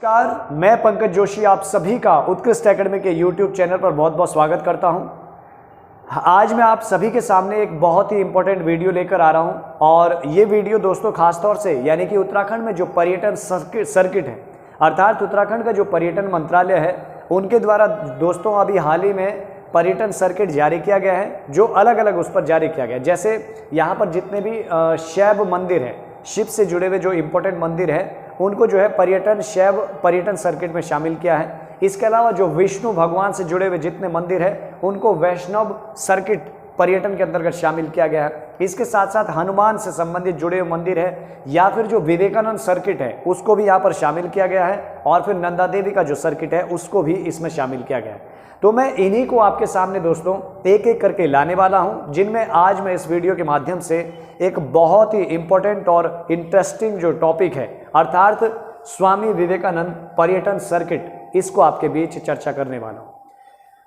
नमस्कार, मैं पंकज जोशी आप सभी का उत्कृष्ट एकेडमी के YouTube चैनल पर बहुत बहुत स्वागत करता हूं। आज मैं आप सभी के सामने एक बहुत ही इंपॉर्टेंट वीडियो लेकर आ रहा हूं और ये वीडियो दोस्तों खासतौर से यानी कि उत्तराखंड में जो पर्यटन सर्किट है अर्थात उत्तराखंड का जो पर्यटन मंत्रालय है उनके द्वारा दोस्तों अभी हाल ही में पर्यटन सर्किट जारी किया गया है, जो अलग अलग उस पर जारी किया गया है। जैसे यहाँ पर जितने भी शैव मंदिर है, शिव से जुड़े हुए जो इम्पोर्टेंट मंदिर है उनको जो है पर्यटन सर्किट में शामिल किया है। इसके अलावा जो विष्णु भगवान से जुड़े हुए जितने मंदिर है उनको वैष्णव सर्किट पर्यटन के अंतर्गत शामिल किया गया है। इसके साथ साथ हनुमान से संबंधित जुड़े हुए मंदिर है या फिर जो विवेकानंद सर्किट है उसको भी यहाँ पर शामिल किया गया है और फिर नंदा देवी का जो सर्किट है उसको भी इसमें शामिल किया गया है। तो मैं इन्हीं को आपके सामने दोस्तों एक एक करके लाने वाला हूं, जिनमें आज मैं इस वीडियो के माध्यम से एक बहुत ही इंपॉर्टेंट और इंटरेस्टिंग जो टॉपिक है अर्थात स्वामी विवेकानंद पर्यटन सर्किट, इसको आपके बीच चर्चा करने वाला हूं।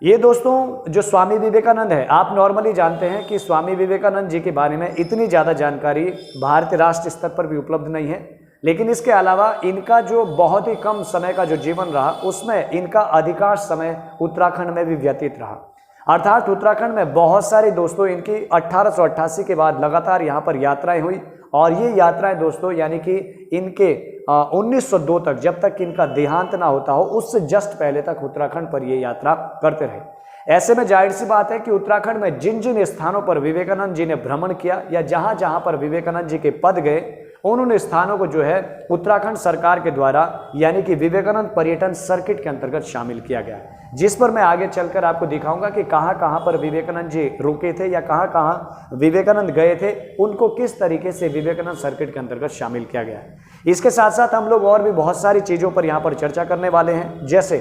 ये दोस्तों जो स्वामी विवेकानंद है, आप नॉर्मली जानते हैं कि स्वामी विवेकानंद जी के बारे में इतनी ज़्यादा जानकारी भारतीय राष्ट्रीय स्तर पर भी उपलब्ध नहीं है, लेकिन इसके अलावा इनका जो बहुत ही कम समय का जो जीवन रहा उसमें इनका अधिकांश समय उत्तराखंड में भी व्यतीत रहा। अर्थात उत्तराखंड में बहुत सारे दोस्तों इनकी 1888 के बाद लगातार यहाँ पर यात्राएं हुई और ये यात्राएं दोस्तों यानी कि इनके 1902 तक, जब तक इनका देहांत ना होता हो उससे जस्ट पहले तक उत्तराखंड पर ये यात्रा करते रहे। ऐसे में जाहिर सी बात है कि उत्तराखंड में जिन जिन स्थानों पर विवेकानंद जी ने भ्रमण किया या जहां जहां पर विवेकानंद जी के पद गए उन स्थानों को जो है उत्तराखंड सरकार के द्वारा यानी कि विवेकानंद पर्यटन सर्किट के अंतर्गत शामिल किया गया है, जिस पर मैं आगे चलकर आपको दिखाऊंगा कि कहां कहां पर विवेकानंद जी रुके थे या कहां कहां विवेकानंद गए थे, उनको किस तरीके से विवेकानंद सर्किट के अंतर्गत शामिल किया गया है। इसके साथ साथ हम लोग और भी बहुत सारी चीज़ों पर यहाँ पर चर्चा करने वाले हैं, जैसे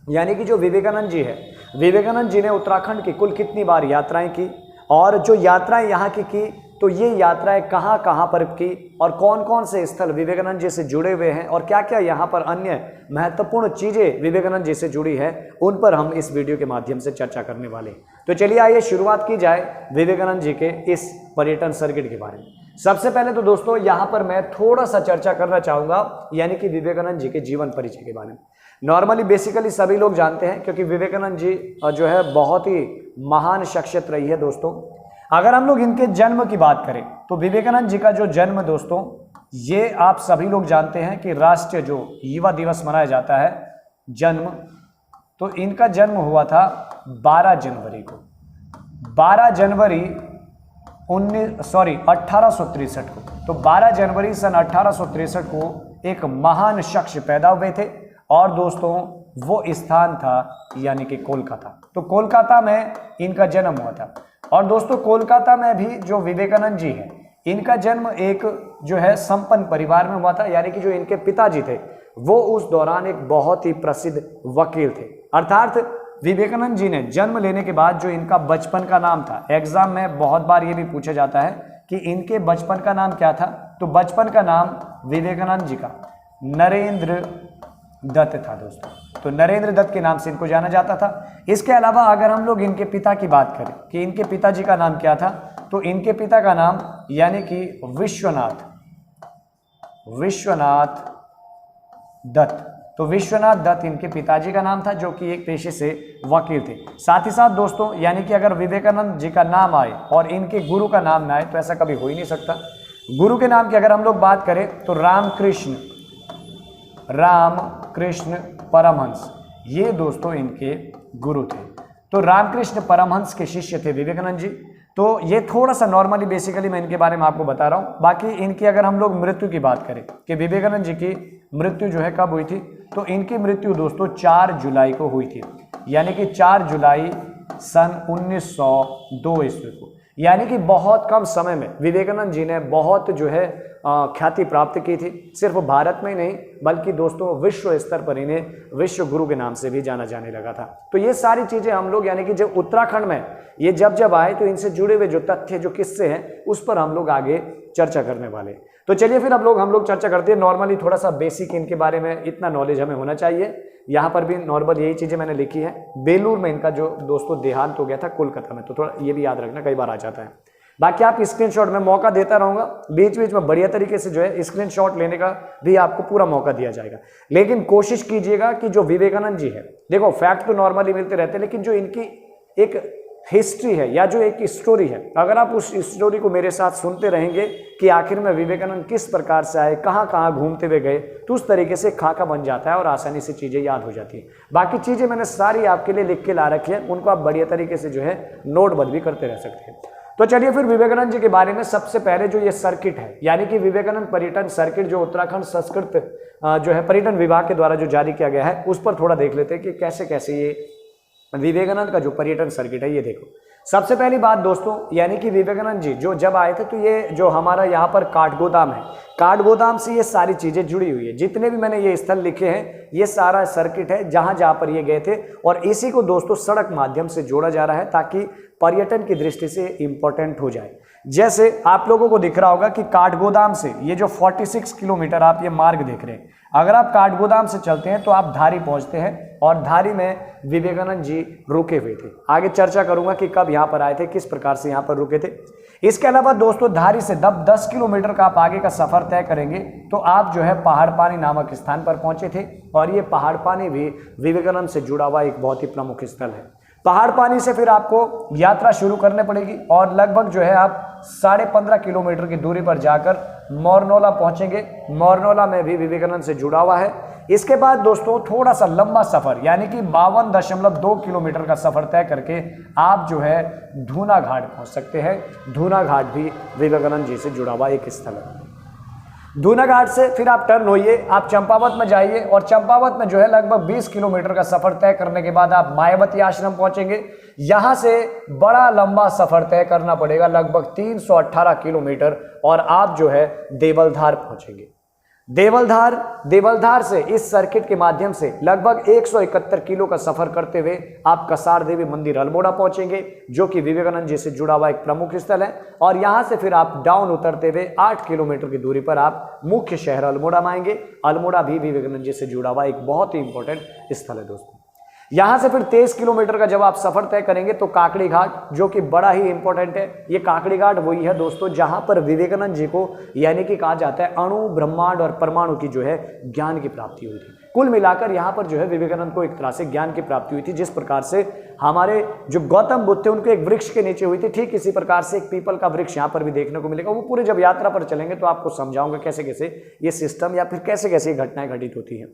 यानी कि जो विवेकानंद जी है, विवेकानंद जी ने उत्तराखंड की कुल कितनी बार यात्राएं की और जो यात्राएं यहाँ की तो ये यात्राएं कहाँ कहाँ पर की और कौन कौन से स्थल विवेकानंद जी से जुड़े हुए हैं और क्या क्या यहाँ पर अन्य महत्वपूर्ण चीज़ें विवेकानंद जी से जुड़ी है, उन पर हम इस वीडियो के माध्यम से चर्चा करने वाले हैं। तो चलिए आइए शुरुआत की जाए विवेकानंद जी के इस पर्यटन सर्किट के बारे में। सबसे पहले तो दोस्तों यहाँ पर मैं थोड़ा सा चर्चा करना चाहूँगा यानी कि विवेकानंद जी के जीवन परिचय के बारे में। नॉर्मली बेसिकली सभी लोग जानते हैं क्योंकि विवेकानंद जी जो है बहुत ही महान शख्सियत रही है दोस्तों। अगर हम लोग इनके जन्म की बात करें तो विवेकानंद जी का जो जन्म दोस्तों, ये आप सभी लोग जानते हैं कि राष्ट्रीय जो युवा दिवस मनाया जाता है जन्म, तो इनका जन्म हुआ था 12 जनवरी को, 12 जनवरी 1863 को। तो 12 जनवरी सन 1863 को एक महान शख्स पैदा हुए थे और दोस्तों वो स्थान था यानी कि कोलकाता। तो कोलकाता में इनका जन्म हुआ था और दोस्तों कोलकाता में भी जो विवेकानंद जी हैं इनका जन्म एक जो है संपन्न परिवार में हुआ था, यानी कि जो इनके पिताजी थे वो उस दौरान एक बहुत ही प्रसिद्ध वकील थे। अर्थात विवेकानंद जी ने जन्म लेने के बाद जो इनका बचपन का नाम था, एग्जाम में बहुत बार ये भी पूछा जाता है कि इनके बचपन का नाम क्या था, तो बचपन का नाम विवेकानंद जी का नरेंद्र दत्त था दोस्तों। तो नरेंद्र दत्त के नाम से इनको जाना जाता था। इसके अलावा अगर हम लोग इनके पिता की बात करें कि इनके पिताजी का नाम क्या था, तो इनके पिता का नाम यानी कि विश्वनाथ दत्त। तो विश्वनाथ दत्त इनके पिताजी का नाम था, जो कि एक पेशे से वकील थे। साथ ही साथ दोस्तों यानी कि अगर विवेकानंद जी का नाम आए और इनके गुरु का नाम ना आए तो ऐसा कभी हो ही नहीं सकता। गुरु के नाम की अगर हम लोग बात करें तो रामकृष्ण परमहंस, ये दोस्तों इनके गुरु थे। तो रामकृष्ण परमहंस के शिष्य थे विवेकानंद जी। तो ये थोड़ा सा नॉर्मली बेसिकली मैं इनके बारे में आपको बता रहा हूँ। बाकी इनकी अगर हम लोग मृत्यु की बात करें कि विवेकानंद जी की मृत्यु जो है कब हुई थी, तो इनकी मृत्यु दोस्तों 4 जुलाई को हुई थी, यानी कि 4 जुलाई सन 1902 ईस्वी को। यानी कि बहुत कम समय में विवेकानंद जी ने बहुत जो है ख्याति प्राप्त की थी, सिर्फ भारत में ही नहीं बल्कि दोस्तों विश्व स्तर पर इन्हें विश्व गुरु के नाम से भी जाना जाने लगा था। तो ये सारी चीज़ें हम लोग यानी कि जब उत्तराखंड में ये जब आए तो इनसे जुड़े हुए जो तथ्य जो किस्से हैं उस पर हम लोग आगे चर्चा करने वाले। तो चलिए फिर हम लोग चर्चा करते हैं। नॉर्मली थोड़ा सा बेसिक इनके बारे में इतना नॉलेज हमें होना चाहिए। यहाँ पर भी नॉर्मल यही चीज़ें मैंने लिखी है। बेलूर में इनका जो दोस्तों देहांत हो गया था कोलकाता में, तो थोड़ा ये भी याद रखना, कई बार आ जाता है। बाकी आप स्क्रीनशॉट में मौका देता रहूंगा, बीच बीच में बढ़िया तरीके से जो है स्क्रीनशॉट लेने का भी आपको पूरा मौका दिया जाएगा। लेकिन कोशिश कीजिएगा कि जो विवेकानंद जी है, देखो फैक्ट तो नॉर्मली मिलते रहते हैं, लेकिन जो इनकी एक हिस्ट्री है या जो एक स्टोरी है, अगर आप उस स्टोरी को मेरे साथ सुनते रहेंगे कि आखिर में विवेकानंद किस प्रकार से आए, कहाँ कहाँ घूमते हुए गए, तो उस तरीके से खाका बन जाता है और आसानी से चीज़ें याद हो जाती है। बाकी चीज़ें मैंने सारी आपके लिए लिख के ला रखी है, उनको आप बढ़िया तरीके से जो है नोटबंद भी करते रह सकते हैं। तो चलिए फिर विवेकानंद जी के बारे में सबसे पहले जो ये सर्किट है, यानी कि विवेकानंद पर्यटन सर्किट, जो उत्तराखंड संस्कृत जो है पर्यटन विभाग के द्वारा जो जारी किया गया है, उस पर थोड़ा देख लेते हैं कि कैसे कैसे ये विवेकानंद का जो पर्यटन सर्किट है ये देखो। सबसे पहली बात दोस्तों, यानी कि विवेकानंद जी जो जब आए थे, तो ये जो हमारा यहाँ पर काठगोदाम है, काठगोदाम से ये सारी चीजें जुड़ी हुई है। जितने भी मैंने ये स्थल लिखे हैं, ये सारा सर्किट है जहां जहां पर ये गए थे, और इसी को दोस्तों सड़क माध्यम से जोड़ा जा रहा है ताकि पर्यटन की दृष्टि से इंपॉर्टेंट हो जाए। जैसे आप लोगों को दिख रहा होगा कि काठगोदाम से ये जो 46 किलोमीटर आप ये मार्ग देख रहे हैं, अगर आप काठगोदाम से चलते हैं तो आप धारी पहुंचते हैं, और धारी में विवेकानंद जी रुके हुए थे। आगे चर्चा करूंगा कि कब यहाँ पर आए थे, किस प्रकार से यहाँ पर रुके थे। इसके अलावा दोस्तों धारी से 10 किलोमीटर का आप आगे का सफर तय करेंगे तो आप जो है पहाड़ पानी नामक स्थान पर पहुंचे थे, और ये पहाड़ पानी भी विवेकानंद से जुड़ा हुआ एक बहुत ही प्रमुख स्थल है। पहाड़ पानी से फिर आपको यात्रा शुरू करनी पड़ेगी, और लगभग जो है आप 15.5 किलोमीटर की दूरी पर जाकर मोरनोला पहुंचेंगे। मोरनोला में भी विवेकानंद से जुड़ा हुआ है। इसके बाद दोस्तों थोड़ा सा लंबा सफर, यानी कि 52.2 किलोमीटर का सफर तय करके आप जो है धूना घाट पहुंच सकते हैं। धूना घाट भी विवेकानंद जी से जुड़ा हुआ एक स्थल है। धूना घाट से फिर आप टर्न होइए, आप चंपावत में जाइए, और चंपावत में जो है लगभग 20 किलोमीटर का सफर तय करने के बाद आप मायावती आश्रम पहुंचेंगे। यहां से बड़ा लंबा सफर तय करना पड़ेगा, लगभग 318 किलोमीटर, और आप जो है देवलधार पहुंचेंगे। देवलधार से इस सर्किट के माध्यम से लगभग 171 किलो का सफर करते हुए आप कसार देवी मंदिर अल्मोड़ा पहुंचेंगे, जो कि विवेकानंद जी से जुड़ा हुआ एक प्रमुख स्थल है। और यहां से फिर आप डाउन उतरते हुए 8 किलोमीटर की दूरी पर आप मुख्य शहर अल्मोड़ा में आएंगे। अल्मोड़ा भी विवेकानंद जी से जुड़ा हुआ एक बहुत ही इंपॉर्टेंट स्थल है दोस्तों। यहां से फिर 23 किलोमीटर का जब आप सफर तय करेंगे तो काकड़ी घाट, जो कि बड़ा ही इंपॉर्टेंट है। ये काकड़ी घाट वही है दोस्तों जहां पर विवेकानंद जी को, यानी कि कहा जाता है अणु, ब्रह्मांड और परमाणु की जो है ज्ञान की प्राप्ति हुई थी। कुल मिलाकर यहां पर जो है विवेकानंद को एक तरह से ज्ञान की प्राप्ति हुई थी। जिस प्रकार से हमारे जो गौतम बुद्ध थे उनको एक वृक्ष के नीचे हुई थी, ठीक इसी प्रकार से एक पीपल का वृक्ष यहाँ पर भी देखने को मिलेगा। वो पूरे जब यात्रा पर चलेंगे तो आपको समझाऊंगा कैसे कैसे ये सिस्टम या फिर कैसे कैसे ये घटनाएं घटित होती हैं।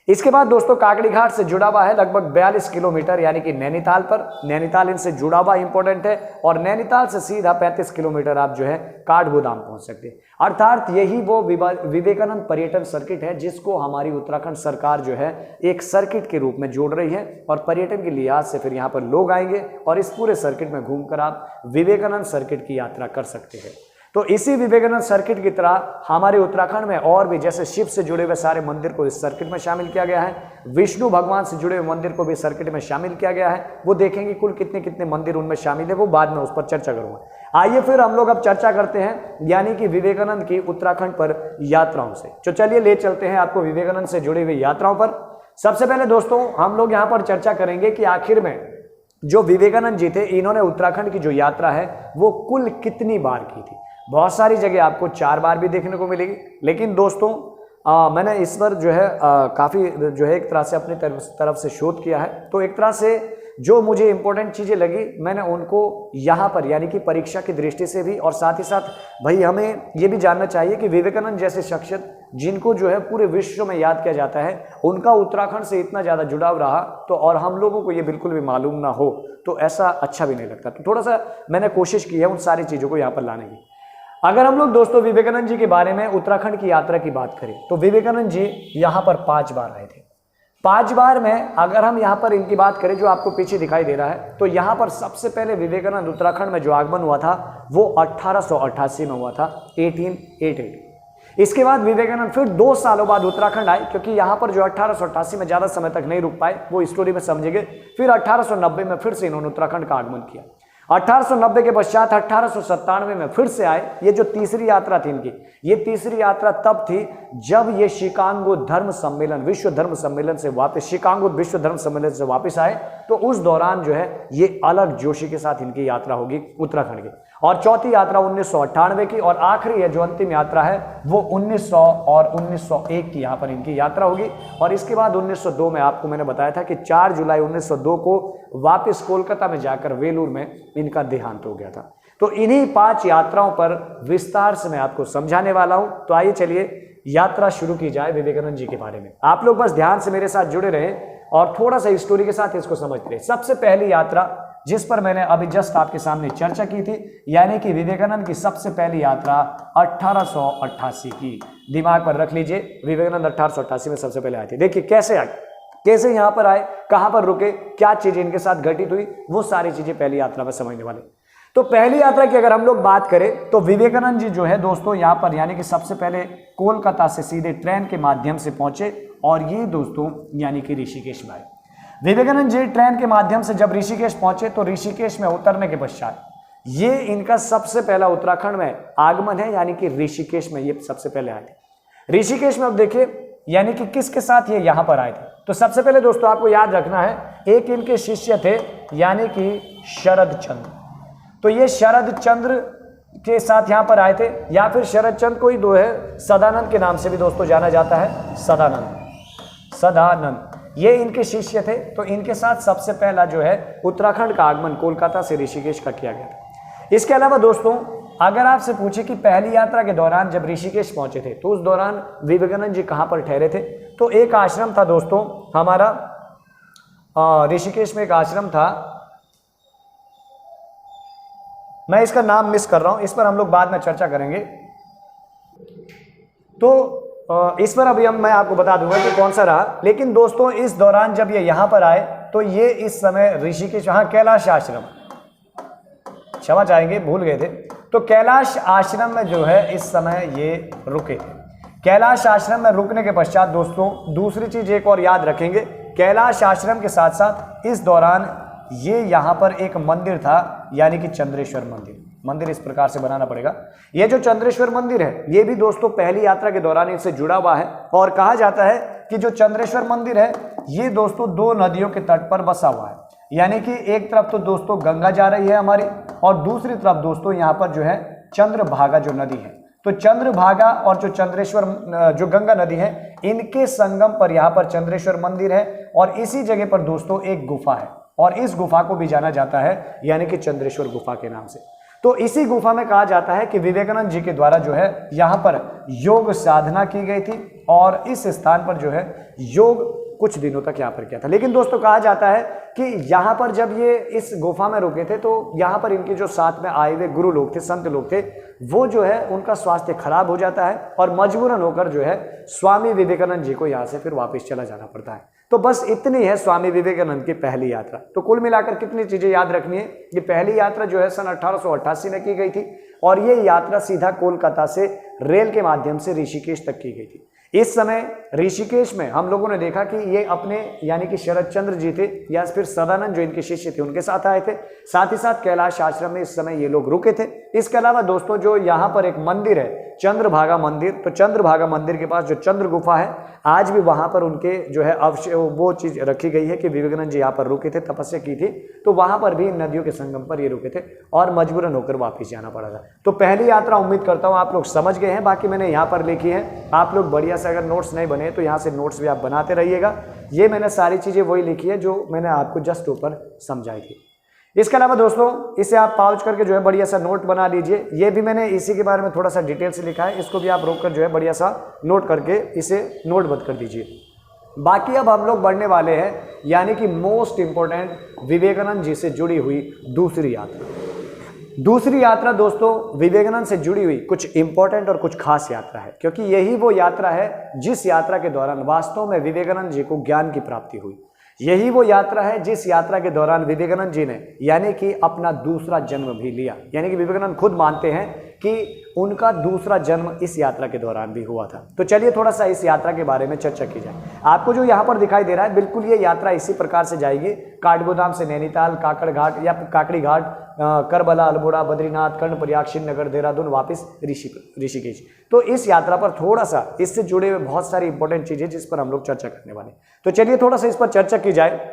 इसके बाद दोस्तों काकड़ी घाट से जुड़ा हुआ है लगभग 42 किलोमीटर, यानी कि नैनीताल पर। नैनीताल इनसे जुड़ा हुआ इंपॉर्टेंट है, और नैनीताल से सीधा 35 किलोमीटर आप जो है काठगोदाम पहुंच सकते हैं। अर्थात यही वो विवेकानंद पर्यटन सर्किट है जिसको हमारी उत्तराखंड सरकार जो है एक सर्किट के रूप में जोड़ रही है, और पर्यटन के लिहाज से फिर यहाँ पर लोग आएंगे और इस पूरे सर्किट में घूमकर आप विवेकानंद सर्किट की यात्रा कर सकते हैं। तो इसी विवेकानंद सर्किट की तरह हमारे उत्तराखंड में और भी जैसे शिव से जुड़े हुए सारे मंदिर को इस सर्किट में शामिल किया गया है, विष्णु भगवान से जुड़े हुए मंदिर को भी सर्किट में शामिल किया गया है। वो देखेंगे कुल कितने कितने मंदिर उनमें शामिल है, वो बाद में उस पर चर्चा करूंगा। आइए फिर हम लोग अब चर्चा करते हैं, यानी कि विवेकानंद की उत्तराखंड पर यात्राओं से। तो चलिए ले चलते हैं आपको विवेकानंद से जुड़ी हुई यात्राओं पर। सबसे पहले दोस्तों हम लोग यहाँ पर चर्चा करेंगे कि आखिर में जो विवेकानंद जी थे, इन्होंने उत्तराखंड की जो यात्रा है वो कुल कितनी बार की थी। बहुत सारी जगह आपको 4 बार भी देखने को मिलेगी, लेकिन दोस्तों मैंने इस पर जो है काफ़ी जो है एक तरह से अपनी तरफ से शोध किया है। तो एक तरह से जो मुझे इंपॉर्टेंट चीज़ें लगी मैंने उनको यहाँ पर, यानी कि परीक्षा की दृष्टि से भी, और साथ ही साथ भाई हमें ये भी जानना चाहिए कि विवेकानंद जैसे शख्सियत जिनको जो है पूरे विश्व में याद किया जाता है, उनका उत्तराखंड से इतना ज़्यादा जुड़ाव रहा, तो और हम लोगों को ये बिल्कुल भी मालूम ना हो तो ऐसा अच्छा भी नहीं लगता। तो थोड़ा सा मैंने कोशिश की है उन सारी चीज़ों को यहाँ पर लाने की। अगर हम लोग दोस्तों विवेकानंद जी के बारे में उत्तराखंड की यात्रा की बात करें तो विवेकानंद जी यहाँ पर 5 बार आए थे। 5 बार में अगर हम यहाँ पर इनकी बात करें जो आपको पीछे दिखाई दे रहा है, तो यहाँ पर सबसे पहले विवेकानंद उत्तराखंड में जो आगमन हुआ था वो 1888 में हुआ था, 1888। इसके बाद विवेकानंद फिर 2 सालों बाद उत्तराखंड आए, क्योंकि यहाँ पर जो 1888 में ज़्यादा समय तक नहीं रुक पाए, वो स्टोरी में समझेंगे। फिर 1890 में फिर से इन्होंने उत्तराखंड का आगमन किया। 1890 के पश्चात 1897 में फिर से आए। ये जो तीसरी यात्रा थी इनकी, ये तीसरी यात्रा तब थी जब ये शिकागो धर्म सम्मेलन, विश्व धर्म सम्मेलन से वापस, शिकागो विश्व धर्म सम्मेलन से वापस आए। तो उस दौरान जो है ये अलग जोशी के साथ इनकी यात्रा होगी उत्तराखंड की। और चौथी यात्रा 1998 की, और आखिरी है जो अंतिम यात्रा है वो 1900 और 1901 की यहाँ पर इनकी यात्रा होगी। और इसके बाद 1902 में आपको मैंने बताया था कि 4 जुलाई 1902 को वापस कोलकाता में जाकर वेलूर में इनका देहांत हो गया था। तो इन्हीं 5 यात्राओं पर विस्तार से मैं आपको समझाने वाला हूं। तो आइए चलिए यात्रा शुरू की जाए विवेकानंद जी के बारे में। आप लोग बस ध्यान से मेरे साथ जुड़े रहें और थोड़ा सा स्टोरी के साथ इसको समझते रहे। सबसे पहली यात्रा जिस पर मैंने अभी जस्ट आपके सामने चर्चा की थी, यानी कि विवेकानंद की सबसे पहली यात्रा 1888 की, दिमाग पर रख लीजिए। विवेकानंद 1888 में सबसे पहले आए थे। देखिए कैसे आए, कैसे यहां पर आए, कहां पर रुके, क्या चीजें इनके साथ घटित हुई, वो सारी चीजें पहली यात्रा में समझने वाले। तो पहली यात्रा की अगर हम लोग बात करें तो विवेकानंद जी जो है दोस्तों यहां पर यानी कि सबसे पहले कोलकाता से सीधे ट्रेन के माध्यम से पहुंचे और ये दोस्तों यानी कि ऋषिकेश में आए। विवेकानंद जी ट्रेन के माध्यम से जब ऋषिकेश पहुंचे तो ऋषिकेश में उतरने के पश्चात ये इनका सबसे पहला उत्तराखंड में आगमन है, यानी कि ऋषिकेश में ये सबसे पहले आए थे। ऋषिकेश में अब देखिए यानी कि किसके साथ ये यहां पर आए थे। तो सबसे पहले दोस्तों आपको याद रखना है, एक इनके शिष्य थे यानी कि शरद चंद्र। तो ये शरद चंद्र के साथ यहां पर आए थे, या फिर शरद चंद्र कोई दो है, सदानंद के नाम से भी दोस्तों जाना जाता है, सदानंद ये इनके शिष्य थे। तो इनके साथ सबसे पहला जो है उत्तराखंड का आगमन कोलकाता से ऋषिकेश का किया गया था। इसके अलावा दोस्तों अगर आपसे पूछे कि पहली यात्रा के दौरान जब ऋषिकेश पहुंचे थे तो उस दौरान विवेकानंद जी कहां पर ठहरे थे, तो एक आश्रम था दोस्तों हमारा ऋषिकेश में, एक आश्रम था, मैं इसका नाम मिस कर रहा हूं, इस पर हम लोग बाद में चर्चा करेंगे। तो इस पर अभी मैं आपको बता दूंगा कि कौन सा रहा। लेकिन दोस्तों इस दौरान जब ये यहां पर आए तो ये इस समय ऋषिकेश, हाँ कैलाश आश्रम, क्षमा चाहेंगे भूल गए थे, तो कैलाश आश्रम में जो है इस समय ये रुके थे। कैलाश आश्रम में रुकने के पश्चात दोस्तों दूसरी चीज एक और याद रखेंगे, कैलाश आश्रम के साथ साथ इस दौरान ये यहां पर एक मंदिर था यानी कि चंद्रेश्वर मंदिर इस प्रकार से बनाना पड़ेगा। ये जो चंद्रेश्वर मंदिर है ये भी दोस्तों पहली यात्रा के दौरान इससे जुड़ा हुआ है, और कहा जाता है कि जो चंद्रेश्वर मंदिर है ये दोस्तों 2 नदियों के तट पर बसा हुआ है, यानी कि एक तरफ तो दोस्तों गंगा जा रही है हमारी, और दूसरी तरफ दोस्तों यहाँ पर जो है चंद्रभागा जो नदी है। तो चंद्रभागा और जो चंद्रेश्वर जो गंगा नदी है इनके संगम पर यहाँ पर चंद्रेश्वर मंदिर है, और इसी जगह पर दोस्तों एक गुफा है, और इस गुफा को भी जाना जाता है यानी कि चंद्रेश्वर गुफा के नाम से। तो इसी गुफा में कहा जाता है कि विवेकानंद जी के द्वारा जो है यहाँ पर योग साधना की गई थी, और इस स्थान पर जो है योग कुछ दिनों तक यहाँ पर किया था। लेकिन दोस्तों कहा जाता है कि यहाँ पर जब ये इस गुफा में रुके थे तो यहाँ पर इनके जो साथ में आए हुए गुरु लोग थे, संत लोग थे, वो जो है उनका स्वास्थ्य खराब हो जाता है और मजबूरन होकर जो है स्वामी विवेकानंद जी को यहाँ से फिर वापस चला जाना पड़ता है। तो बस इतनी है स्वामी विवेकानंद की पहली यात्रा। तो कुल मिलाकर कितनी चीजें याद रखनी है, ये पहली यात्रा जो है सन 1888 में की गई थी, और ये यात्रा सीधा कोलकाता से रेल के माध्यम से ऋषिकेश तक की गई थी। इस समय ऋषिकेश में हम लोगों ने देखा कि ये अपने यानी कि शरद चंद्र जी थे या फिर सदानंद जो इनके शिष्य थे उनके साथ आए थे, साथ ही साथ कैलाश आश्रम में इस समय ये लोग रुके थे। इसके अलावा दोस्तों जो यहाँ पर एक मंदिर है चंद्रभागा मंदिर, तो चंद्रभागा मंदिर के पास जो चंद्र गुफा है आज भी वहां पर उनके जो है अवश्य वो चीज रखी गई है कि विवेकानंद जी यहाँ पर रुके थे, तपस्या की थी, तो वहां पर भी नदियों के संगम पर ये रुके थे और मजबूरन होकर वापस जाना पड़ा था। तो पहली यात्रा उम्मीद करता हूँ आप लोग समझ गए हैं, बाकी मैंने यहाँ पर लिखी है, आप लोग बढ़िया से अगर नोट्स नहीं बने तो यहाँ से नोट्स भी आप बनाते रहिएगा। ये मैंने सारी चीजें वही लिखी है जो मैंने आपको जस्ट ऊपर समझाई थी। इसके अलावा दोस्तों इसे आप पॉज करके जो है बढ़िया सा नोट बना लीजिए। ये भी मैंने इसी के बारे में थोड़ा सा डिटेल से लिखा है, इसको भी आप रोक कर जो है बढ़िया सा नोट करके इसे नोटबंद कर दीजिए। बाकी अब हम लोग बढ़ने वाले हैं यानी कि मोस्ट इंपॉर्टेंट विवेकानंद जी से जुड़ी हुई दूसरी यात्रा। दूसरी यात्रा दोस्तों विवेकानंद से जुड़ी हुई कुछ इंपॉर्टेंट और कुछ खास यात्रा है, क्योंकि यही वो यात्रा है जिस यात्रा के दौरान वास्तव में विवेकानंद जी को ज्ञान की प्राप्ति हुई। यही वो यात्रा है जिस यात्रा के दौरान विवेकानंद जी ने यानी कि अपना दूसरा जन्म भी लिया। यानी कि विवेकानंद खुद मानते हैं कि उनका दूसरा जन्म इस यात्रा के दौरान भी हुआ था। तो चलिए थोड़ा सा इस यात्रा के बारे में चर्चा की जाए। आपको जो यहाँ पर दिखाई दे रहा है बिल्कुल ये यात्रा इसी प्रकार से जाएगी, काठगोदाम से नैनीताल, काकड़ घाट या काकड़ी घाट, करबला, अल्मोड़ा, बद्रीनाथ, कर्णप्रयाग, श्रीनगर, देहरादून, वापस ऋषिकेश। तो इस यात्रा पर थोड़ा सा इससे जुड़े हुए बहुत सारी इंपॉर्टेंट चीजें जिस पर हम लोग चर्चा करने वाले। तो चलिए थोड़ा सा इस पर चर्चा की जाए।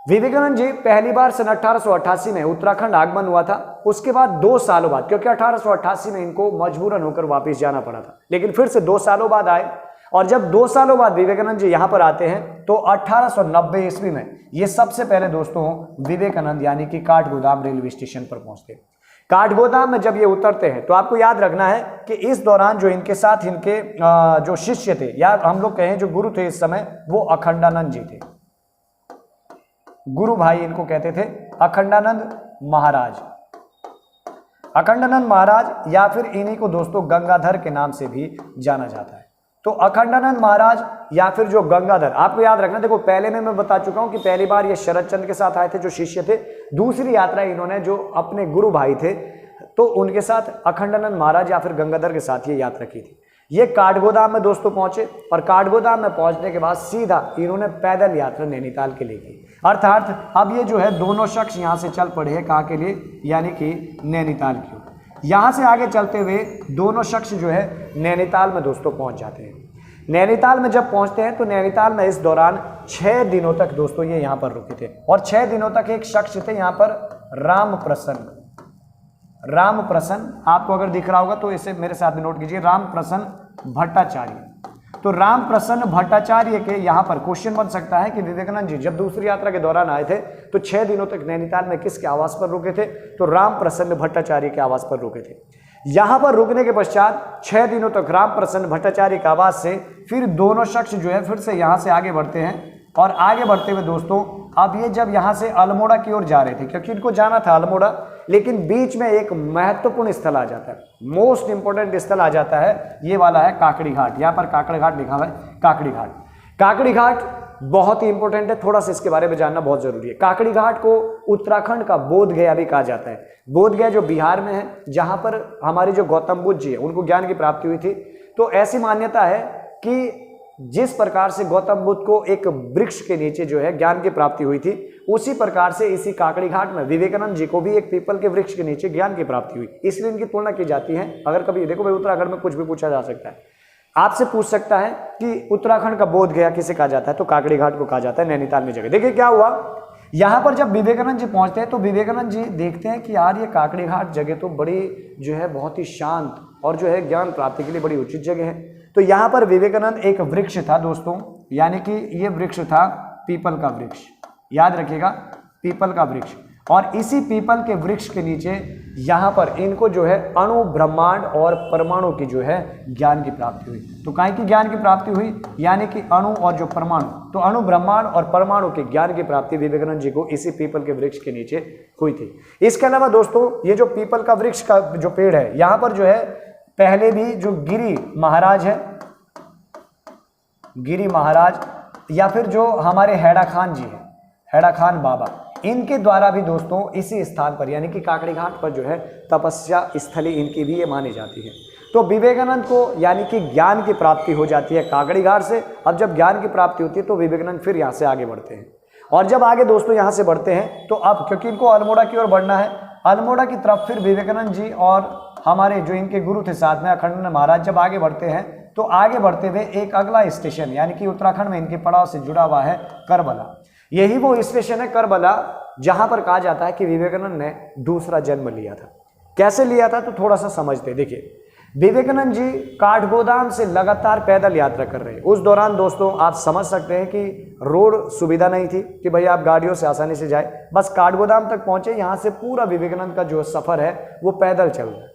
विवेकानंद जी पहली बार सन 1888 में उत्तराखंड आगमन हुआ था। उसके बाद 2 सालों बाद, क्योंकि 1888 में इनको मजबूरन होकर वापस जाना पड़ा था, लेकिन फिर से 2 सालों बाद आए। और जब 2 सालों बाद विवेकानंद जी यहां पर आते हैं तो 1890 ईस्वी में ये सबसे पहले दोस्तों विवेकानंद यानी कि काठगोदाम रेलवे स्टेशन पर पहुंचते हैं। काठगोदाम में जब ये उतरते हैं तो आपको याद रखना है कि इस दौरान जो इनके साथ इनके जो शिष्य थे या हम लोग कहें जो गुरु थे इस समय, वो अखंडानंद जी थे। गुरु भाई इनको कहते थे, अखंडानंद महाराज। अखंडानंद महाराज या फिर इन्हीं को दोस्तों गंगाधर के नाम से भी जाना जाता है। तो अखंडानंद महाराज या फिर जो गंगाधर, आपको याद रखना, देखो पहले में मैं बता चुका हूं कि पहली बार ये शरद चंद्र के साथ आए थे जो शिष्य थे। दूसरी यात्रा इन्होंने जो अपने गुरु भाई थे तो उनके साथ अखंडानंद महाराज या फिर गंगाधर के साथ ये यात्रा की थी। ये काठगोदाम में दोस्तों पहुंचे और काठगोदाम में पहुंचने के बाद सीधा इन्होंने पैदल यात्रा नैनीताल के लिए की। अर्थात अब ये जो है दोनों शख्स यहाँ से चल पड़े हैं, कहाँ के लिए, यानी कि नैनीताल की ओर। यहाँ से आगे चलते हुए दोनों शख्स जो है नैनीताल में दोस्तों पहुँच जाते हैं। नैनीताल में जब पहुँचते हैं तो नैनीताल में इस दौरान 6 दिनों तक दोस्तों ये यहाँ पर रुके थे और 6 दिनों तक एक शख्स थे यहाँ पर राम प्रसन्न, आपको अगर दिख रहा होगा तो इसे मेरे साथ नोट कीजिए, राम प्रसन्न भट्टाचार्य। तो राम प्रसन्न भट्टाचार्य के यहाँ पर क्वेश्चन बन सकता है कि विवेकानंद जी जब दूसरी यात्रा के दौरान आए थे तो 6 दिनों तक नैनीताल में किसके आवास पर रुके थे, तो राम प्रसन्न भट्टाचार्य के आवास पर रुके थे। यहाँ पर रुकने के पश्चात 6 दिनों तक राम प्रसन्न भट्टाचार्य के आवास से फिर दोनों शख्स जो है फिर से यहाँ से आगे बढ़ते हैं। और आगे बढ़ते हुए दोस्तों अब ये जब यहाँ से अल्मोड़ा की ओर जा रहे थे, क्योंकि इनको जाना था अल्मोड़ा, लेकिन बीच में एक महत्वपूर्ण स्थल आ जाता है, मोस्ट इंपोर्टेंट स्थल आ जाता है, ये वाला है काकड़ी घाट। यहाँ पर काकड़ी घाट लिखा हुआ है, काकड़ी घाट। काकड़ी घाट बहुत ही इंपॉर्टेंट है, थोड़ा सा इसके बारे में जानना बहुत जरूरी है। काकड़ी घाट को उत्तराखंड का बोध गया भी कहा जाता है। बोध गया जो बिहार में है, जहाँ पर हमारे जो गौतम बुद्ध जी है उनको ज्ञान की प्राप्ति हुई थी। तो ऐसी मान्यता है कि जिस प्रकार से गौतम बुद्ध को एक वृक्ष के नीचे जो है ज्ञान की प्राप्ति हुई थी, उसी प्रकार से इसी काकड़ी घाट में विवेकानंद जी को भी एक पीपल के वृक्ष के नीचे ज्ञान की प्राप्ति हुई, इसलिए इनकी तुलना की जाती है। अगर कभी देखो भाई उत्तराखंड में कुछ भी पूछा जा सकता है, आपसे पूछ सकता है कि उत्तराखंड का बोध गया किसे कहा जाता है, तो काकड़ी घाट को कहा जाता है, नैनीताल में जगह। देखिए क्या हुआ, यहाँ पर जब विवेकानंद जी पहुंचते हैं तो विवेकानंद जी देखते हैं कि यार ये काकड़ी घाट जगह तो बड़ी जो है बहुत ही शांत और जो है ज्ञान प्राप्ति के लिए बड़ी उचित जगह है। तो यहाँ पर विवेकानंद, एक वृक्ष था दोस्तों, यानी कि ये वृक्ष था पीपल का वृक्ष, याद रखिएगा पीपल का वृक्ष। और इसी पीपल के वृक्ष के नीचे यहाँ पर इनको जो है अणु, ब्रह्मांड और परमाणु की जो है ज्ञान की प्राप्ति हुई। तो काहे की ज्ञान की प्राप्ति हुई, यानी कि अणु और जो परमाणु, तो अणु, ब्रह्मांड और परमाणु के ज्ञान की प्राप्ति विवेकानंद जी को इसी पीपल के वृक्ष के नीचे हुई थी। इसके अलावा दोस्तों ये जो पीपल का वृक्ष का जो पेड़ है, यहाँ पर जो है पहले भी जो गिरी महाराज है, गिरी महाराज या फिर जो हमारे हैड़ा खान जी हैं, हैड़ा खान बाबा, इनके द्वारा भी दोस्तों इसी स्थान पर यानी कि काकड़ी घाट पर जो है तपस्या स्थली इनकी भी ये मानी जाती है। तो विवेकानंद को यानी कि ज्ञान की प्राप्ति हो जाती है काकड़ी घाट से। अब जब ज्ञान की प्राप्ति होती है तो विवेकानंद फिर यहाँ से आगे बढ़ते हैं। और जब आगे दोस्तों यहाँ से बढ़ते हैं तो अब क्योंकि इनको अल्मोड़ा की ओर बढ़ना है, अल्मोड़ा की तरफ फिर विवेकानंद जी और हमारे जो इनके गुरु थे साथ में अखंडानंद महाराज जब आगे बढ़ते हैं तो आगे बढ़ते हुए एक अगला स्टेशन यानी कि उत्तराखंड में इनके पड़ाव से जुड़ा हुआ है करबला। यही वो स्टेशन है करबला जहां पर कहा जाता है कि विवेकानंद ने दूसरा जन्म लिया था। कैसे लिया था तो थोड़ा सा समझते। देखिए विवेकानंद जी काठगोदाम से लगातार पैदल यात्रा कर रहे हैं। उस दौरान दोस्तों आप समझ सकते हैं कि रोड सुविधा नहीं थी कि भाई आप गाड़ियों से आसानी से जाए, बस काठगोदाम तक पहुंचे, यहाँ से पूरा विवेकानंद का जो सफर है वो पैदल चल रहा है।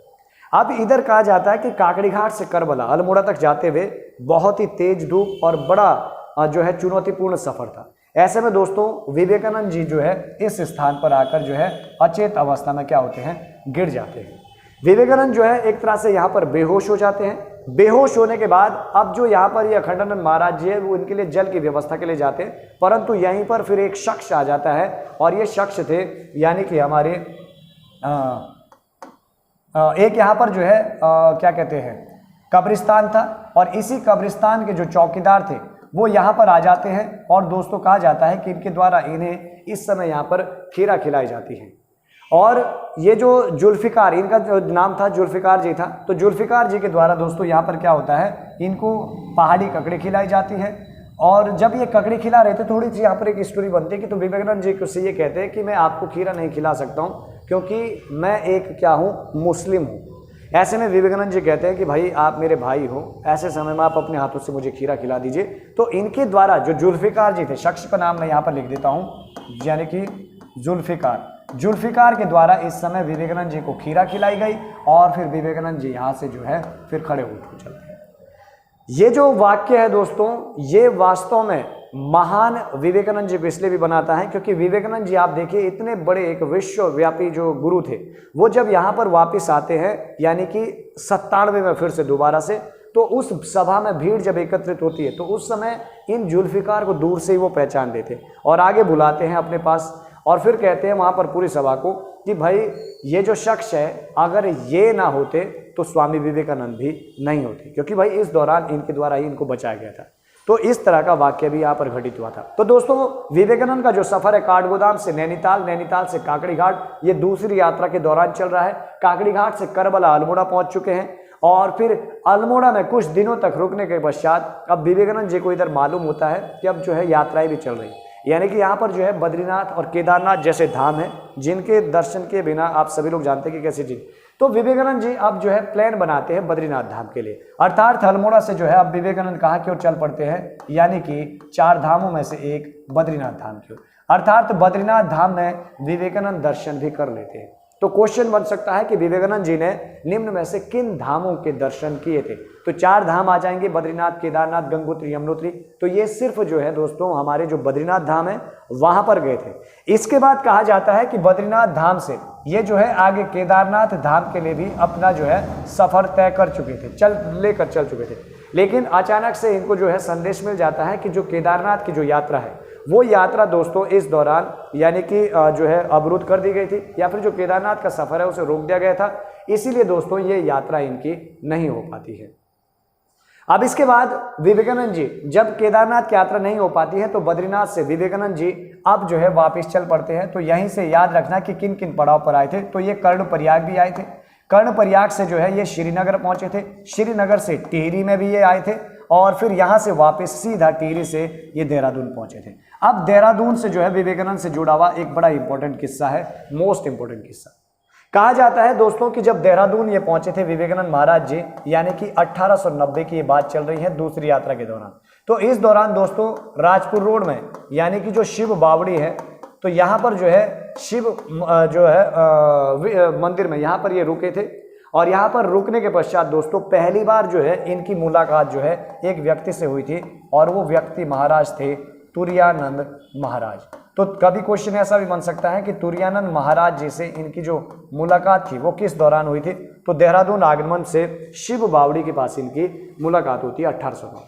अब इधर कहा जाता है कि काकड़ी घाट से करबला अल्मोड़ा तक जाते हुए बहुत ही तेज धूप और बड़ा जो है चुनौतीपूर्ण सफर था। ऐसे में दोस्तों विवेकानंद जी जो है इस स्थान पर आकर जो है अचेत अवस्था में क्या होते हैं, गिर जाते हैं। विवेकानंद जो है एक तरह से यहाँ पर बेहोश हो जाते हैं। बेहोश होने के बाद अब जो यहाँ पर ये अखंडानंद महाराज जी है वो इनके लिए जल की व्यवस्था के लिए जाते हैं, परंतु यहीं पर फिर एक शख्स आ जाता है और ये शख्स थे यानी कि हमारे एक यहाँ पर जो है क्या कहते हैं कब्रिस्तान था, और इसी कब्रिस्तान के जो चौकीदार थे वो यहाँ पर आ जाते हैं। और दोस्तों कहा जाता है कि इनके द्वारा इन्हें इस समय यहाँ पर खीरा खिलाई जाती है। और ये जो जुल्फिकार, इनका जो नाम था जुल्फिकार जी था, तो जुल्फिकार जी के द्वारा दोस्तों यहाँ पर क्या होता है, इनको पहाड़ी ककड़ी खिलाई जाती है और जब ये ककड़ी खिला रहे थे, थोड़ी सी यहाँ पर एक स्टोरी बनती है कि तो विवेकानंद जी उससे ये कहते हैं कि मैं आपको खीरा नहीं खिला सकता हूँ क्योंकि मैं एक क्या हूँ, मुस्लिम हूँ। ऐसे में विवेकानंद जी कहते हैं कि भाई आप मेरे भाई हो, ऐसे समय में आप अपने हाथों से मुझे खीरा खिला दीजिए। तो इनके द्वारा जो जुल्फिकार जी थे, शख्स का नाम मैं यहाँ पर लिख देता हूँ, यानी कि जुल्फिकार के द्वारा इस समय विवेकानंद जी को खीरा खिलाई गई और फिर विवेकानंद जी यहाँ से जो है फिर खड़े उठ चलते हैं। ये जो वाक्य है दोस्तों, ये वास्तव में महान विवेकानंद जी को इसलिए भी बनाता है क्योंकि विवेकानंद जी आप देखिए इतने बड़े एक विश्वव्यापी जो गुरु थे, वो जब यहाँ पर वापस आते हैं यानी कि 97 में फिर से दोबारा से, तो उस सभा में भीड़ जब एकत्रित होती है तो उस समय इन जुल्फिकार को दूर से ही वो पहचान लेते और आगे बुलाते हैं अपने पास और फिर कहते हैं वहाँ पर पूरी सभा को कि भाई ये जो शख्स है, अगर ये ना होते तो स्वामी विवेकानंद भी नहीं होते, क्योंकि भाई इस दौरान इनके द्वारा ही इनको बचाया गया था। तो इस तरह का वाक्य भी यहाँ पर घटित हुआ था। तो दोस्तों विवेकानंद का जो सफर है काठगोदाम से नैनीताल, नैनीताल से काकड़ी घाट, ये दूसरी यात्रा के दौरान चल रहा है। काकड़ी घाट से करबला अल्मोड़ा पहुंच चुके हैं और फिर अल्मोड़ा में कुछ दिनों तक रुकने के पश्चात अब विवेकानंद जी को इधर मालूम होता है कि अब जो है यात्राएं भी चल रही, यानी कि यहाँ पर जो है बद्रीनाथ और केदारनाथ जैसे धाम हैं जिनके दर्शन के बिना आप सभी लोग जानते हैं कि कैसी चीज। तो विवेकानंद जी अब जो है प्लान बनाते हैं बद्रीनाथ धाम के लिए, अर्थात अल्मोड़ा से जो है अब विवेकानंद कहाँ की ओर चल पड़ते हैं, यानी कि 4 धामों में से एक बद्रीनाथ धाम की ओर, अर्थात बद्रीनाथ धाम में विवेकानंद दर्शन भी कर लेते हैं। तो क्वेश्चन बन सकता है कि विवेकानंद जी ने निम्न में से किन धामों के दर्शन किए थे। तो 4 धाम आ जाएंगे, बद्रीनाथ, केदारनाथ, गंगोत्री, यमुनोत्री। तो ये सिर्फ जो है दोस्तों हमारे जो बद्रीनाथ धाम है वहां पर गए थे। इसके बाद कहा जाता है कि बद्रीनाथ धाम से ये जो है आगे केदारनाथ धाम के लिए भी अपना जो है सफर तय कर चुके थे, चल चुके थे। लेकिन अचानक से इनको जो है संदेश मिल जाता है कि जो केदारनाथ की जो यात्रा है वो यात्रा दोस्तों इस दौरान यानी कि जो है अवरुद्ध कर दी गई थी, या फिर जो केदारनाथ का सफर है उसे रोक दिया गया था, इसीलिए दोस्तों ये यात्रा इनकी नहीं हो पाती है। अब इसके बाद विवेकानंद जी जब केदारनाथ की यात्रा नहीं हो पाती है तो बद्रीनाथ से विवेकानंद जी अब जो है वापस चल पड़ते हैं। तो यहीं से याद रखना कि किन किन पड़ाव पर आए थे। तो ये कर्णप्रयाग भी आए थे, कर्णप्रयाग से जो है ये श्रीनगर पहुंचे थे, श्रीनगर से टिहरी में भी ये आए थे और फिर यहाँ से वापस सीधा टिहरी से ये देहरादून पहुंचे थे। अब देहरादून से जो है विवेकानंद से जुड़ा हुआ एक बड़ा इंपॉर्टेंट किस्सा है, मोस्ट इंपॉर्टेंट किस्सा। कहा जाता है दोस्तों कि जब देहरादून ये पहुंचे थे विवेकानंद महाराज जी, यानी कि 1890 की ये बात चल रही है दूसरी यात्रा के दौरान। तो इस दौरान दोस्तों राजपुर रोड में यानी कि जो शिव बावड़ी है, तो यहाँ पर जो है शिव जो है मंदिर में यहाँ पर ये रुके थे और यहाँ पर रुकने के पश्चात दोस्तों पहली बार जो है इनकी मुलाकात जो है एक व्यक्ति से हुई थी और वो व्यक्ति महाराज थे तुरायानंद महाराज। तो कभी क्वेश्चन ऐसा भी बन सकता है कि तुरायानंद महाराज जी से इनकी जो मुलाकात थी वो किस दौरान हुई थी। तो देहरादून आगमन से शिव बावड़ी के पास इनकी मुलाकात होती है 1809।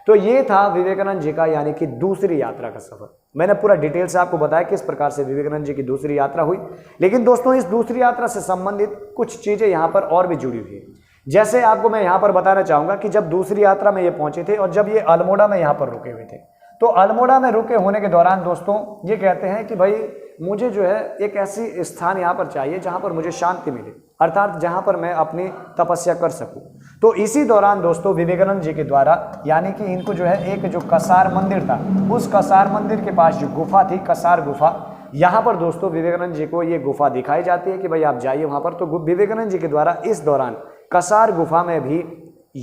तो ये था विवेकानंद जी का यानी कि दूसरी यात्रा का सफर। मैंने पूरा डिटेल से आपको बताया किस प्रकार से विवेकानंद जी की दूसरी यात्रा हुई। लेकिन दोस्तों इस दूसरी यात्रा से संबंधित कुछ चीजें यहाँ पर और भी जुड़ी हुई है। जैसे आपको मैं यहाँ पर बताना चाहूंगा कि जब दूसरी यात्रा में ये पहुंचे थे और जब ये अल्मोड़ा में यहाँ पर रुके हुए थे, तो अल्मोड़ा में रुके होने के दौरान दोस्तों ये कहते हैं कि भाई मुझे जो है एक ऐसी स्थान यहाँ पर चाहिए जहाँ पर मुझे शांति मिले, अर्थात जहाँ पर मैं अपनी तपस्या कर सकूँ। तो इसी दौरान दोस्तों विवेकानंद जी के द्वारा यानी कि इनको जो है एक जो कसार मंदिर था, उस कसार मंदिर के पास जो गुफा थी, कसार गुफा, यहाँ पर दोस्तों विवेकानंद जी को ये गुफा दिखाई जाती है कि भाई आप जाइए वहाँ पर। तो विवेकानंद जी के द्वारा इस दौरान कसार गुफा में भी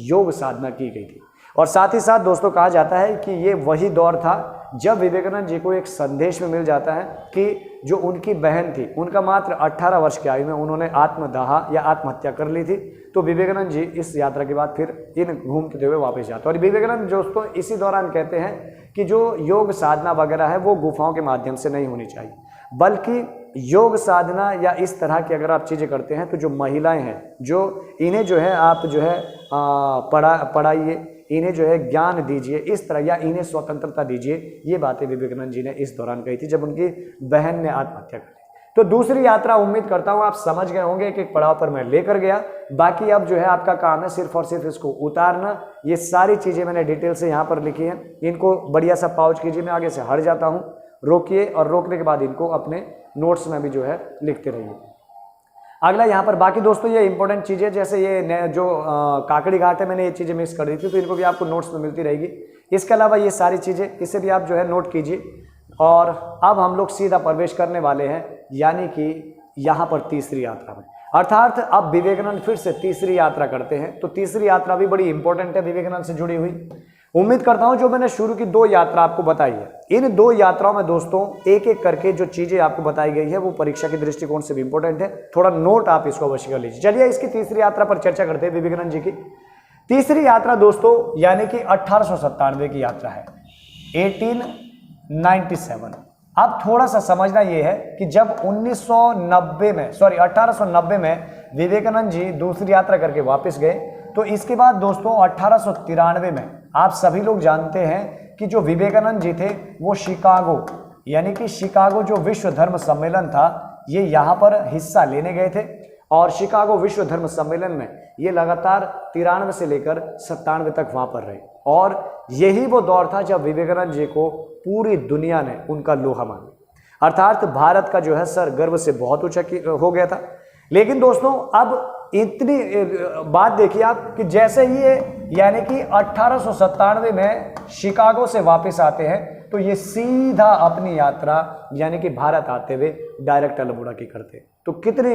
योग साधना की गई थी। और साथ ही साथ दोस्तों कहा जाता है कि ये वही दौर था जब विवेकानंद जी को एक संदेश में मिल जाता है कि जो उनकी बहन थी उनका मात्र 18 वर्ष की आयु में उन्होंने आत्मदाह या आत्महत्या कर ली थी। तो विवेकानंद जी इस यात्रा के बाद फिर इन घूमते हुए वापस जाते हैं। और विवेकानंद दोस्तों इसी दौरान कहते हैं कि जो योग साधना वगैरह है वो गुफाओं के माध्यम से नहीं होनी चाहिए, बल्कि योग साधना या इस तरह की अगर आप चीज़ें करते हैं तो जो महिलाएं हैं जो इन्हें जो है आप जो है पढ़ाइए, इन्हें जो है ज्ञान दीजिए, इस तरह या इन्हें स्वतंत्रता दीजिए। ये बातें विवेकानंद जी ने इस दौरान कही थी जब उनकी बहन ने आत्महत्या कर ली। तो दूसरी यात्रा उम्मीद करता हूँ आप समझ गए होंगे, एक एक पड़ाव पर मैं लेकर गया। बाकी अब जो है आपका काम है सिर्फ और सिर्फ इसको उतारना। ये सारी चीज़ें मैंने डिटेल से यहाँ पर लिखी हैं, इनको बढ़िया सा पाउच कीजिए। मैं आगे से हट जाता हूँ, रोकिए और रोकने के बाद इनको अपने नोट्स में भी जो है लिखते रहिए। अगला यहाँ पर बाकी दोस्तों ये इंपॉर्टेंट चीज़ें जैसे ये जो काकड़ी घाट है, मैंने ये चीज़ें मिस कर दी थी तो इनको भी आपको नोट्स में मिलती रहेगी। इसके अलावा ये सारी चीज़ें, इसे भी आप जो है नोट कीजिए। और अब हम लोग सीधा प्रवेश करने वाले हैं यानी कि यहाँ पर तीसरी यात्रा में, अर्थात अब विवेकानंद फिर से तीसरी यात्रा करते हैं। तो तीसरी यात्रा भी बड़ी इंपॉर्टेंट है विवेकानंद से जुड़ी हुई। उम्मीद करता हूं जो मैंने शुरू की 2 यात्रा आपको बताई है, इन 2 यात्राओं में दोस्तों एक एक करके जो चीजें आपको बताई गई है वो परीक्षा के दृष्टिकोण से भी इंपॉर्टेंट है। थोड़ा नोट आप इसको अवश्य कर लीजिए। चलिए इसकी तीसरी यात्रा पर चर्चा करते हैं। विवेकानंद जी की तीसरी यात्रा दोस्तों यानी कि 1897 की यात्रा है, 1897। अब थोड़ा सा समझना यह है कि जब 1890 में विवेकानंद जी दूसरी यात्रा करके वापस गए, तो इसके बाद दोस्तों 1893 में आप सभी लोग जानते हैं कि जो विवेकानंद जी थे वो शिकागो यानी कि शिकागो जो विश्व धर्म सम्मेलन था, ये यहाँ पर हिस्सा लेने गए थे। और शिकागो विश्व धर्म सम्मेलन में ये लगातार 93 से लेकर 97 तक वहां पर रहे। और यही वो दौर था जब विवेकानंद जी को पूरी दुनिया ने उनका लोहा माना, अर्थात भारत का जो है सर गर्व से बहुत ऊंचा हो गया था। लेकिन दोस्तों अब इतनी बात देखिए आप कि जैसे ही ये यानी कि 1897 में शिकागो से वापस आते हैं, तो ये सीधा अपनी यात्रा यानी कि भारत आते हुए डायरेक्ट अल्मोड़ा की करते हैं। तो कितनी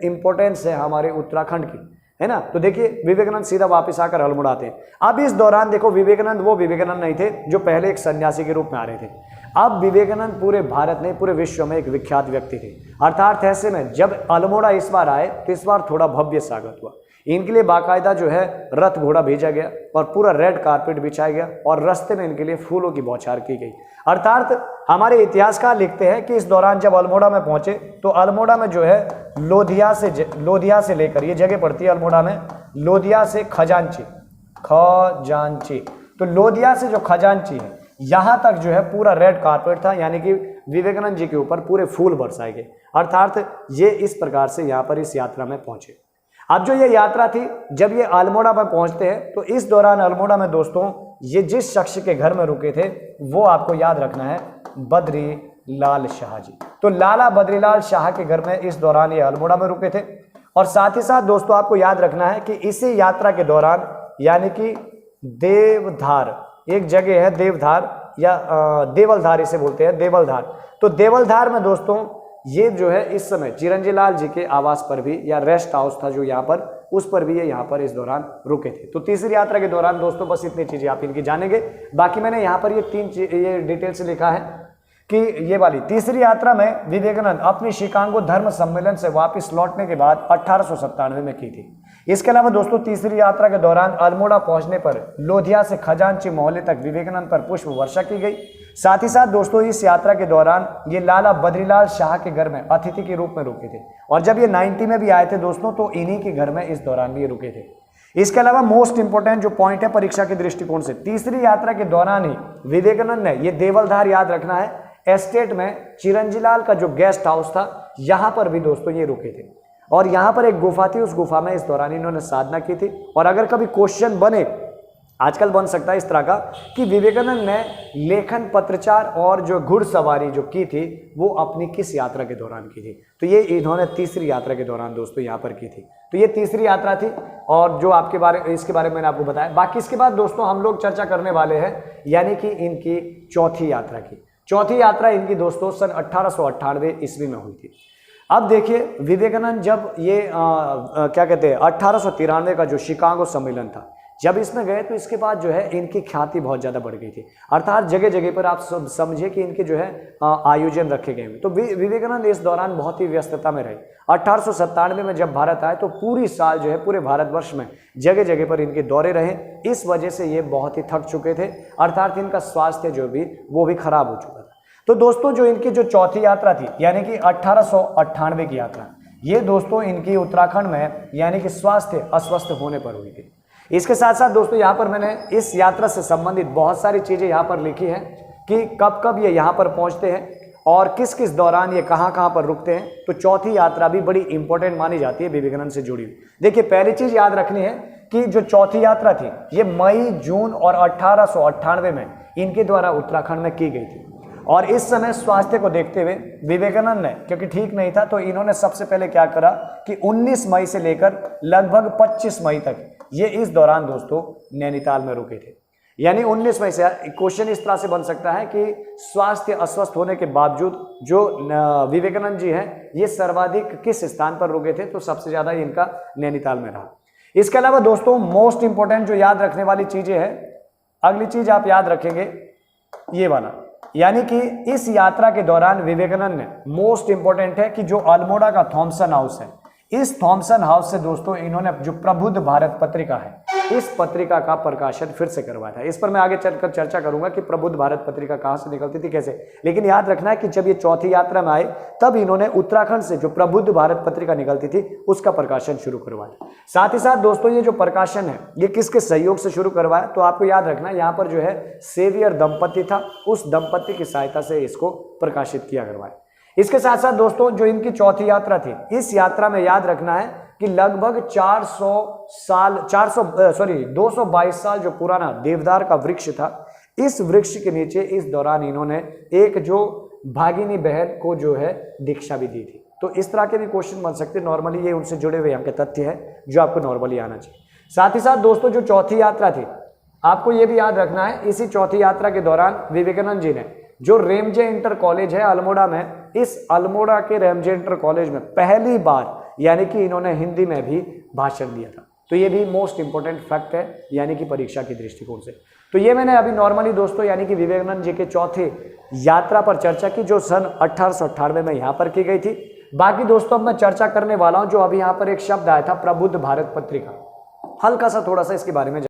इंपॉर्टेंस है हमारे उत्तराखंड की, है ना। तो देखिए विवेकानंद सीधा वापस आकर अल्मोड़ा आते हैं। अब इस दौरान देखो विवेकानंद वो विवेकानंद नहीं थे जो पहले एक सन्यासी के रूप में आ रहे थे। अब विवेकानंद पूरे भारत नहीं पूरे विश्व में एक विख्यात व्यक्ति थे। अर्थात ऐसे में जब अल्मोड़ा इस बार आए तो इस बार थोड़ा भव्य स्वागत हुआ। इनके लिए बाकायदा जो है रथ घोड़ा भेजा गया और पूरा रेड कारपेट बिछाया गया और रास्ते में इनके लिए फूलों की बौछार की गई। अर्थात हमारे इतिहासकार लिखते हैं कि इस दौरान जब अल्मोड़ा में पहुंचे तो अल्मोड़ा में जो है लोधिया से लेकर ये जगह पड़ती है अल्मोड़ा में, लोधिया से खजांची, तो लोधिया से जो खजांची है यहाँ तक जो है पूरा रेड कारपेट था, यानी कि विवेकानंद जी के ऊपर पूरे फूल बरसाए गए। अर्थात ये इस प्रकार से यहाँ पर इस यात्रा में पहुंचे। अब जो ये यात्रा थी, जब ये अल्मोड़ा में पहुंचते हैं तो इस दौरान अल्मोड़ा में दोस्तों ये जिस शख्स के घर में रुके थे वो आपको याद रखना है, बद्री लाल शाह जी। तो लाला बद्रीलाल शाह के घर में इस दौरान ये अल्मोड़ा में रुके थे। और साथ ही साथ दोस्तों आपको याद रखना है कि इसी यात्रा के दौरान यानी कि देवधार, एक जगह है देवधार या देवलधार इसे बोलते हैं, देवलधार। तो देवलधार में दोस्तों ये जो है इस समय चिरंजीवी लाल जी के आवास पर भी या रेस्ट हाउस था जो यहाँ पर, उस पर भी ये यहाँ पर इस दौरान रुके थे। तो तीसरी यात्रा के दौरान दोस्तों बस इतनी चीजें आप इनकी जानेंगे। बाकी मैंने यहाँ पर ये डिटेल से लिखा है कि ये वाली तीसरी यात्रा में विवेकानंद अपनी शिकागो धर्म सम्मेलन से वापस लौटने के बाद 1897 में की थी। इसके अलावा दोस्तों तीसरी यात्रा के दौरान अल्मोड़ा पहुंचने पर लोधिया से खजांची मोहल्ले तक विवेकानंद पर पुष्प वर्षा की गई। साथ ही साथ दोस्तों इस यात्रा के दौरान ये लाला बद्रीलाल शाह के घर में अतिथि के रूप में रुके थे। और जब ये 90 में भी आए थे दोस्तों तो इन्हीं के घर में इस दौरान भी ये रुके थे। इसके अलावा मोस्ट इंपोर्टेंट जो पॉइंट है परीक्षा के दृष्टिकोण से, तीसरी यात्रा के दौरान ही विवेकानंद ने ये देवलधार याद रखना है एस्टेट में चिरंजीवी लाल का जो गेस्ट हाउस था यहाँ पर भी दोस्तों ये रुके थे। और यहाँ पर एक गुफा थी, उस गुफा में इस दौरान इन्होंने साधना की थी। और अगर कभी क्वेश्चन बने, आजकल बन सकता है इस तरह का कि विवेकानंद ने लेखन पत्रचार और जो घुड़सवारी जो की थी वो अपनी किस यात्रा के दौरान की थी, तो ये इन्होंने तीसरी यात्रा के दौरान दोस्तों यहाँ पर की थी। तो ये तीसरी यात्रा थी और जो इसके बारे में मैंने आपको बताया। बाकी इसके बाद दोस्तों हम लोग चर्चा करने वाले हैं यानी कि इनकी चौथी यात्रा की। चौथी यात्रा इनकी दोस्तों सन 1898 ईस्वी में हुई थी। अब देखिए विवेकानंद जब ये क्या कहते हैं 1893 का जो शिकागो सम्मेलन था जब इसमें गए तो इसके बाद जो है इनकी ख्याति बहुत ज़्यादा बढ़ गई थी। अर्थात जगह जगह पर आप समझिए कि इनके जो है आयोजन रखे गए। तो विवेकानंद इस दौरान बहुत ही व्यस्तता में रहे। 1897 में जब भारत आए तो पूरी साल जो है पूरे भारतवर्ष में जगह जगह पर इनके दौरे रहे। इस वजह से ये बहुत ही थक चुके थे, अर्थात इनका स्वास्थ्य जो भी वो भी खराब हो चुका था। तो दोस्तों जो इनकी जो चौथी यात्रा थी यानी कि 1898 की यात्रा, ये दोस्तों इनकी उत्तराखंड में यानी कि स्वास्थ्य अस्वस्थ होने पर हुई थी। इसके साथ साथ दोस्तों यहाँ पर मैंने इस यात्रा से संबंधित बहुत सारी चीज़ें यहाँ पर लिखी हैं कि कब कब ये यहाँ पर पहुँचते हैं और किस किस दौरान ये कहाँ कहाँ पर रुकते हैं। तो चौथी यात्रा भी बड़ी इंपॉर्टेंट मानी जाती है विवेकानंद से जुड़ी हुई। देखिए पहली चीज़ याद रखनी है कि जो चौथी यात्रा थी ये मई, जून और 1898 में इनके द्वारा उत्तराखंड में की गई थी। और इस समय स्वास्थ्य को देखते हुए विवेकानंद ने, क्योंकि ठीक नहीं था, तो इन्होंने सबसे पहले क्या करा कि 19 मई से लेकर लगभग 25 मई तक ये इस दौरान दोस्तों नैनीताल में रुके थे। यानी 19 में से क्वेश्चन इस तरह से बन सकता है कि स्वास्थ्य अस्वस्थ होने के बावजूद जो विवेकानंद जी हैं ये सर्वाधिक किस स्थान पर रुके थे, तो सबसे ज्यादा इनका नैनीताल में रहा। इसके अलावा दोस्तों मोस्ट इंपोर्टेंट जो याद रखने वाली चीजें हैं, अगली चीज आप याद रखेंगे ये वाला, यानी कि इस यात्रा के दौरान विवेकानंद ने, मोस्ट इंपोर्टेंट है कि जो अल्मोड़ा का थॉमसन हाउस है, इस थॉमसन हाउस से दोस्तों इन्होंने जो प्रबुद्ध भारत पत्रिका है, इस पत्रिका का प्रकाशन फिर से करवाया था। इस पर मैं आगे चलकर चर्चा करूंगा कि प्रबुद्ध भारत पत्रिका कहां से निकलती थी, कैसे। लेकिन याद रखना है कि जब ये चौथी यात्रा में आए तब इन्होंने उत्तराखंड से जो प्रबुद्ध भारत पत्रिका निकलती थी उसका प्रकाशन शुरू करवाया। साथ ही साथ दोस्तों ये जो प्रकाशन है ये किसके सहयोग से शुरू करवाया, तो आपको याद रखना है यहाँ पर जो है सेवियर दंपति था, उस दंपति की सहायता से इसको प्रकाशित किया करवाया। इसके साथ साथ दोस्तों जो इनकी चौथी यात्रा थी, इस यात्रा में याद रखना है कि लगभग 222 साल जो पुराना देवदार का वृक्ष था, इस वृक्ष के नीचे इस दौरान इन्होंने एक जो भागिनी बहन को जो है दीक्षा भी दी थी। तो इस तरह के भी क्वेश्चन बन सकते हैं। नॉर्मली ये उनसे जुड़े हुए यहाँ के तथ्य है जो आपको नॉर्मली आना चाहिए। साथ ही साथ दोस्तों जो चौथी यात्रा थी, आपको ये भी याद रखना है, इसी चौथी यात्रा के दौरान विवेकानंद जी ने जो रेमजे इंटर कॉलेज है अल्मोड़ा में, इस अल्मोड़ा के रेमजे इंटर कॉलेज में पहली बार यानी कि इन्होंने हिंदी में भी भाषण दिया था। तो ये भी मोस्ट इंपोर्टेंट फैक्ट है यानी कि परीक्षा की दृष्टिकोण से। तो ये मैंने अभी नॉर्मली दोस्तों यानी कि विवेकानंद जी के चौथे यात्रा पर चर्चा की जो सन 1898 में यहाँ पर की गई थी। बाकी दोस्तों अब मैं चर्चा करने वाला हूँ जो अभी यहाँ पर एक शब्द आया था प्रबुद्ध भारत पत्रिका, हल्का सा थोड़ा सा इसके बारे में